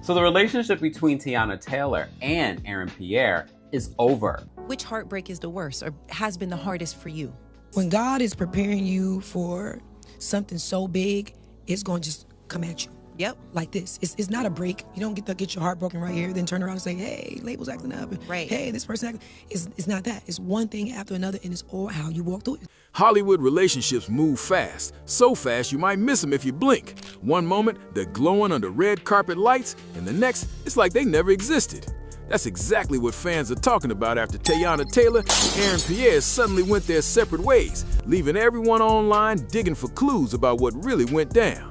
So the relationship between Teyana Taylor and Aaron Pierre is over. Which heartbreak is the worst or has been the hardest for you? When God is preparing you for something so big, it's going to just come at you. Yep. Like this. It's not a break. You don't get to get your heart broken right here, then turn around and say, hey, label's acting up. Right. Hey, this person acting. It's not that. It's one thing after another, and it's all how you walk through it. Hollywood relationships move fast. So fast you might miss them if you blink. One moment, they're glowing under red carpet lights, and the next, it's like they never existed. That's exactly what fans are talking about after Teyana Taylor and Aaron Pierre suddenly went their separate ways, leaving everyone online digging for clues about what really went down.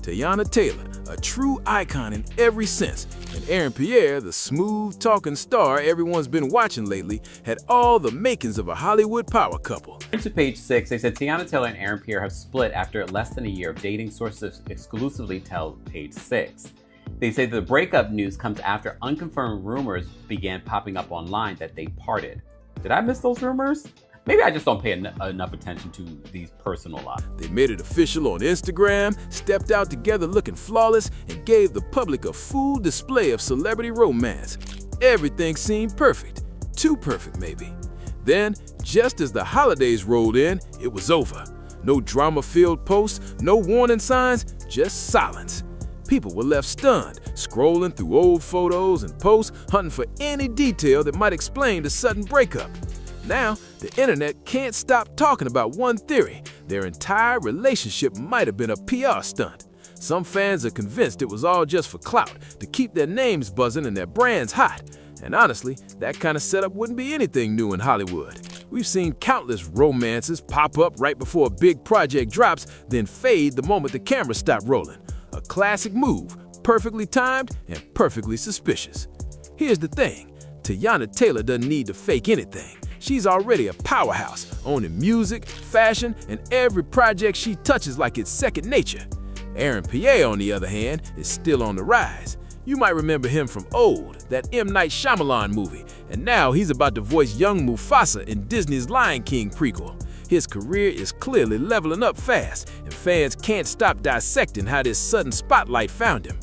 Teyana Taylor, a true icon in every sense, and Aaron Pierre, the smooth-talking star everyone's been watching lately, had all the makings of a Hollywood power couple. According to Page 6, they said Teyana Taylor and Aaron Pierre have split after less than a year of dating, sources exclusively tell Page 6. They say the breakup news comes after unconfirmed rumors began popping up online that they parted. Did I miss those rumors? Maybe I just don't pay enough attention to these personal lives. They made it official on Instagram, stepped out together looking flawless, and gave the public a full display of celebrity romance. Everything seemed perfect. Too perfect, maybe. Then, just as the holidays rolled in, it was over. No drama-filled posts, no warning signs, just silence. People were left stunned, scrolling through old photos and posts, hunting for any detail that might explain the sudden breakup. Now, the internet can't stop talking about one theory. Their entire relationship might have been a PR stunt. Some fans are convinced it was all just for clout, to keep their names buzzing and their brands hot. And honestly, that kind of setup wouldn't be anything new in Hollywood. We've seen countless romances pop up right before a big project drops, then fade the moment the cameras stop rolling. A classic move, perfectly timed and perfectly suspicious. Here's the thing, Teyana Taylor doesn't need to fake anything. She's already a powerhouse, owning music, fashion, and every project she touches like it's second nature. Aaron Pierre, on the other hand, is still on the rise. You might remember him from Old, that M. Night Shyamalan movie, and now he's about to voice young Mufasa in Disney's Lion King prequel. His career is clearly leveling up fast, and fans can't stop dissecting how this sudden spotlight found him.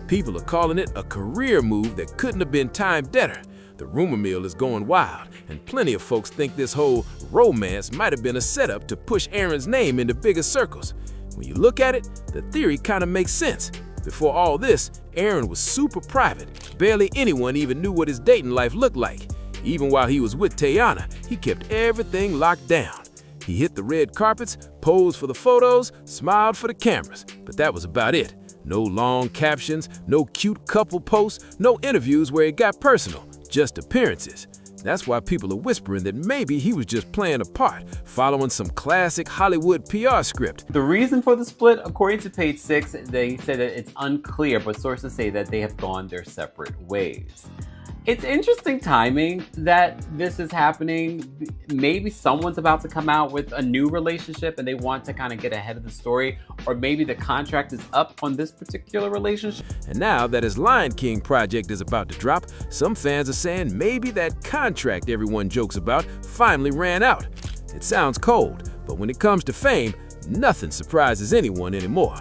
People are calling it a career move that couldn't have been timed better. The rumor mill is going wild, and plenty of folks think this whole romance might have been a setup to push Aaron's name into bigger circles. When you look at it, the theory kind of makes sense. Before all this, Aaron was super private. Barely anyone even knew what his dating life looked like. Even while he was with Teyana, he kept everything locked down. He hit the red carpets, posed for the photos, smiled for the cameras, but that was about it. No long captions, no cute couple posts, no interviews where it got personal, just appearances. That's why people are whispering that maybe he was just playing a part, following some classic Hollywood PR script. The reason for the split, according to Page 6, they said that it's unclear, but sources say that they have gone their separate ways. It's interesting timing that this is happening. Maybe someone's about to come out with a new relationship and they want to kind of get ahead of the story, or maybe the contract is up on this particular relationship. And now that his Lion King project is about to drop, some fans are saying maybe that contract everyone jokes about finally ran out. It sounds cold, but when it comes to fame, nothing surprises anyone anymore.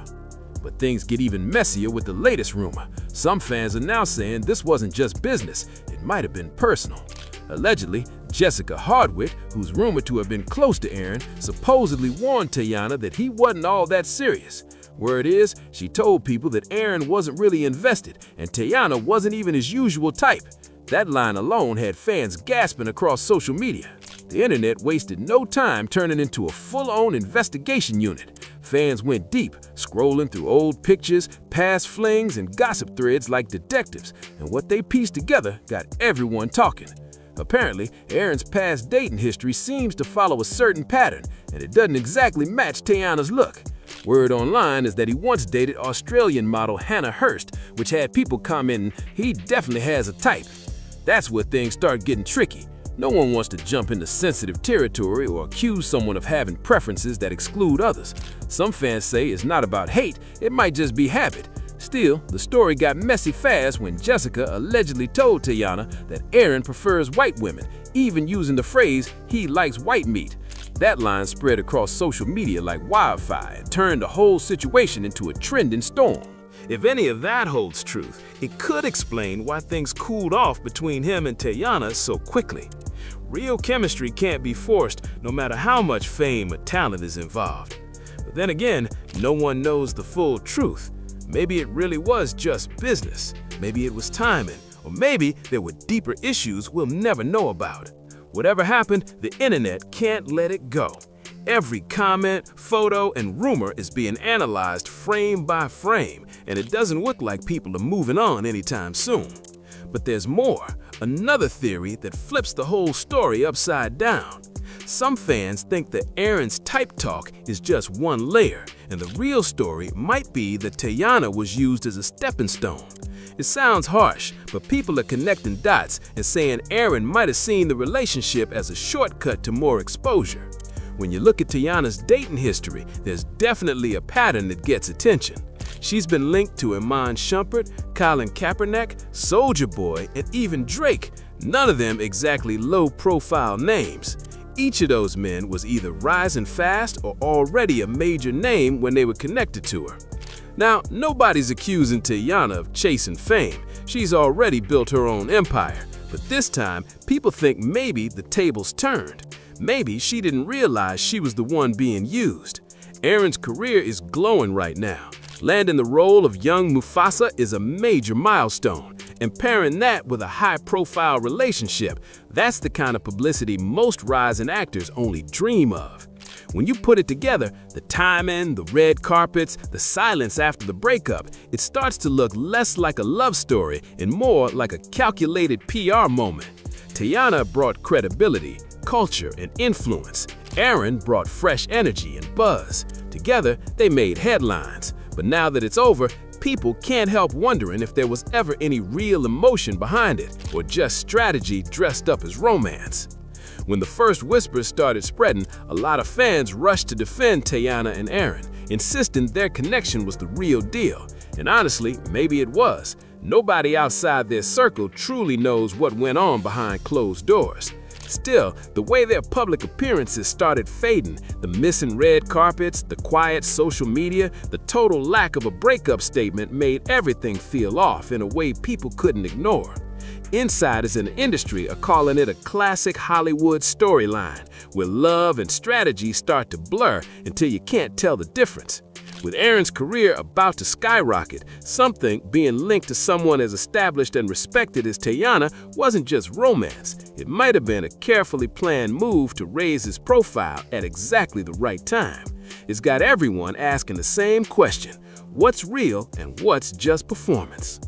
But things get even messier with the latest rumor. Some fans are now saying this wasn't just business, it might have been personal. Allegedly, Jessica Hardwick, who's rumored to have been close to Aaron, supposedly warned Teyana that he wasn't all that serious. Word is, she told people that Aaron wasn't really invested and Teyana wasn't even his usual type. That line alone had fans gasping across social media. The internet wasted no time turning into a full-on investigation unit. Fans went deep, scrolling through old pictures, past flings, and gossip threads like detectives, and what they pieced together got everyone talking. Apparently, Aaron's past dating history seems to follow a certain pattern, and it doesn't exactly match Teyana's look. Word online is that he once dated Australian model Hannah Hurst, which had people commenting he definitely has a type. That's where things start getting tricky. No one wants to jump into sensitive territory or accuse someone of having preferences that exclude others. Some fans say it's not about hate, it might just be habit. Still, the story got messy fast when Jessica allegedly told Teyana that Aaron prefers white women, even using the phrase, "he likes white meat." That line spread across social media like wildfire and turned the whole situation into a trending storm. If any of that holds truth, it could explain why things cooled off between him and Teyana so quickly. Real chemistry can't be forced, no matter how much fame or talent is involved. But then again, no one knows the full truth. Maybe it really was just business. Maybe it was timing. Or maybe there were deeper issues we'll never know about. Whatever happened, the internet can't let it go. Every comment, photo, and rumor is being analyzed frame by frame, and it doesn't look like people are moving on anytime soon. But there's more, another theory that flips the whole story upside down. Some fans think that Aaron's type talk is just one layer, and the real story might be that Teyana was used as a stepping stone. It sounds harsh, but people are connecting dots and saying Aaron might have seen the relationship as a shortcut to more exposure. When you look at Teyana's dating history, there's definitely a pattern that gets attention. She's been linked to Iman Shumpert, Colin Kaepernick, Soulja Boy, and even Drake, none of them exactly low-profile names. Each of those men was either rising fast or already a major name when they were connected to her. Now, nobody's accusing Teyana of chasing fame. She's already built her own empire. But this time, people think maybe the tables turned. Maybe she didn't realize she was the one being used. Aaron's career is glowing right now. Landing the role of young Mufasa is a major milestone, and pairing that with a high-profile relationship, that's the kind of publicity most rising actors only dream of. When you put it together, the timing, the red carpets, the silence after the breakup, it starts to look less like a love story and more like a calculated PR moment. Teyana brought credibility, culture, and influence. Aaron brought fresh energy and buzz. Together, they made headlines. But now that it's over, people can't help wondering if there was ever any real emotion behind it, or just strategy dressed up as romance. When the first whispers started spreading, a lot of fans rushed to defend Teyana and Aaron, insisting their connection was the real deal. And honestly, maybe it was. Nobody outside their circle truly knows what went on behind closed doors. Still, the way their public appearances started fading, the missing red carpets, the quiet social media, the total lack of a breakup statement made everything feel off in a way people couldn't ignore. Insiders in the industry are calling it a classic Hollywood storyline, where love and strategy start to blur until you can't tell the difference. With Aaron's career about to skyrocket, something being linked to someone as established and respected as Teyana wasn't just romance. It might have been a carefully planned move to raise his profile at exactly the right time. It's got everyone asking the same question: what's real and what's just performance?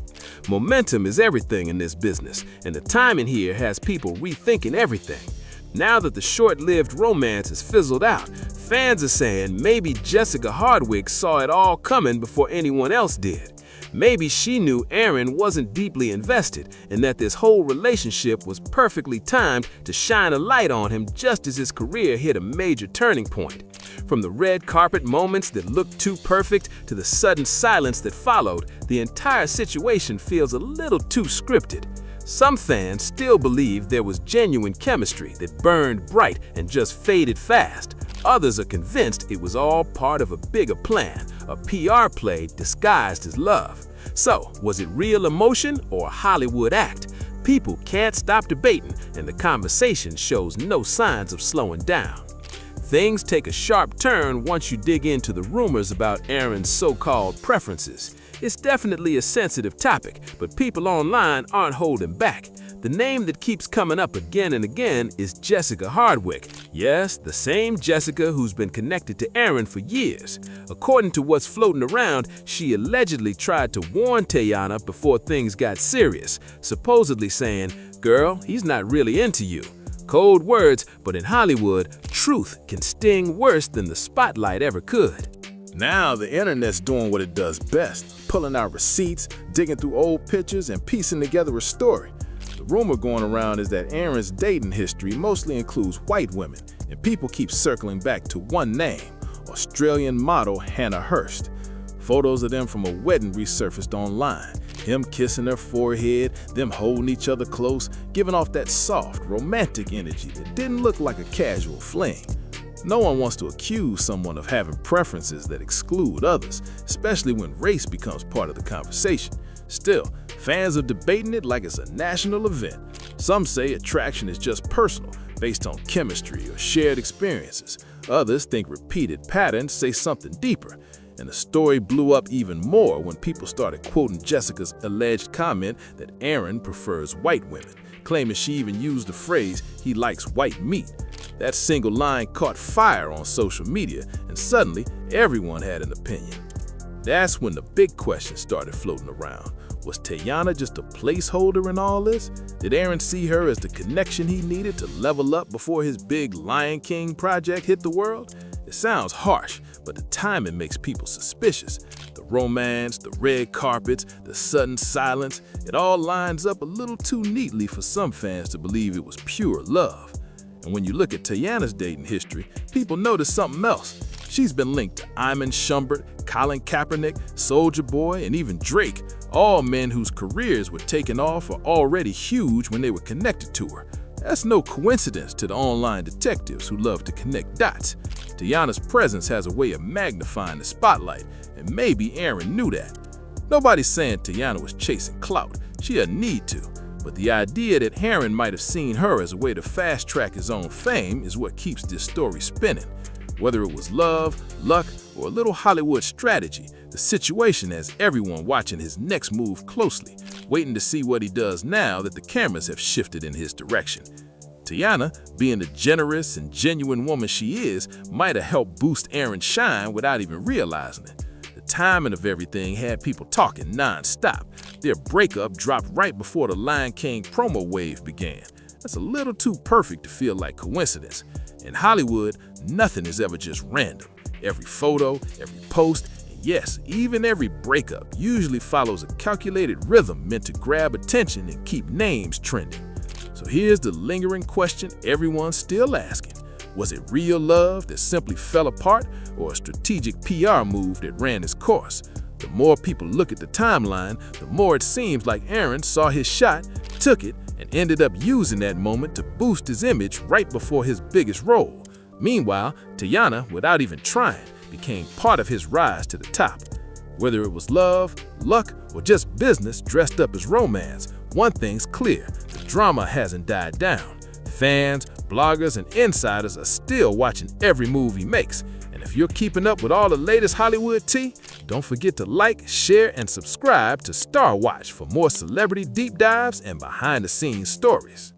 Momentum is everything in this business, and the timing here has people rethinking everything. Now that the short-lived romance has fizzled out, fans are saying maybe Jessica Hardwick saw it all coming before anyone else did. Maybe she knew Aaron wasn't deeply invested and that this whole relationship was perfectly timed to shine a light on him just as his career hit a major turning point. From the red carpet moments that looked too perfect to the sudden silence that followed, the entire situation feels a little too scripted. Some fans still believe there was genuine chemistry that burned bright and just faded fast. Others are convinced it was all part of a bigger plan, a PR play disguised as love. So, was it real emotion or a Hollywood act? People can't stop debating, and the conversation shows no signs of slowing down. Things take a sharp turn once you dig into the rumors about Aaron's so-called preferences. It's definitely a sensitive topic, but people online aren't holding back. The name that keeps coming up again and again is Jessica Hardwick. Yes, the same Jessica who's been connected to Aaron for years. According to what's floating around, she allegedly tried to warn Teyana before things got serious, supposedly saying, "Girl, he's not really into you." Cold words, but in Hollywood, truth can sting worse than the spotlight ever could. Now the internet's doing what it does best, pulling out receipts, digging through old pictures, and piecing together a story. The rumor going around is that Aaron's dating history mostly includes white women, and people keep circling back to one name, Australian model Hannah Hurst. Photos of them from a wedding resurfaced online, him kissing her forehead, them holding each other close, giving off that soft, romantic energy that didn't look like a casual fling. No one wants to accuse someone of having preferences that exclude others, especially when race becomes part of the conversation. Still, fans are debating it like it's a national event. Some say attraction is just personal, based on chemistry or shared experiences. Others think repeated patterns say something deeper. And the story blew up even more when people started quoting Jessica's alleged comment that Aaron prefers white women, claiming she even used the phrase, "he likes white meat." That single line caught fire on social media, and suddenly everyone had an opinion. That's when the big question started floating around. Was Teyana just a placeholder in all this? Did Aaron see her as the connection he needed to level up before his big Lion King project hit the world? It sounds harsh, but the timing makes people suspicious. The romance, the red carpets, the sudden silence, it all lines up a little too neatly for some fans to believe it was pure love. And when you look at Teyana's dating history, people notice something else. She's been linked to Iman Shumpert, Colin Kaepernick, Soulja Boy, and even Drake, all men whose careers were taken off or already huge when they were connected to her. That's no coincidence to the online detectives who love to connect dots. Teyana's presence has a way of magnifying the spotlight, and maybe Aaron knew that. Nobody's saying Teyana was chasing clout. She didn't need to. But the idea that Aaron might have seen her as a way to fast-track his own fame is what keeps this story spinning. Whether it was love, luck, or a little Hollywood strategy, the situation has everyone watching his next move closely, waiting to see what he does now that the cameras have shifted in his direction. Teyana, being the generous and genuine woman she is, might have helped boost Aaron's shine without even realizing it. The timing of everything had people talking non-stop. Their breakup dropped right before the Lion King promo wave began. That's a little too perfect to feel like coincidence. In Hollywood, nothing is ever just random. Every photo, every post, and yes, even every breakup usually follows a calculated rhythm meant to grab attention and keep names trending. So here's the lingering question everyone's still asking. Was it real love that simply fell apart, or a strategic PR move that ran its course? The more people look at the timeline, the more it seems like Aaron saw his shot, took it, and ended up using that moment to boost his image right before his biggest role. Meanwhile, Teyana, without even trying, became part of his rise to the top. Whether it was love, luck, or just business dressed up as romance, one thing's clear, the drama hasn't died down. Fans, bloggers, and insiders are still watching every move he makes. And if you're keeping up with all the latest Hollywood tea, don't forget to like, share, and subscribe to Star Watch for more celebrity deep dives and behind-the-scenes stories.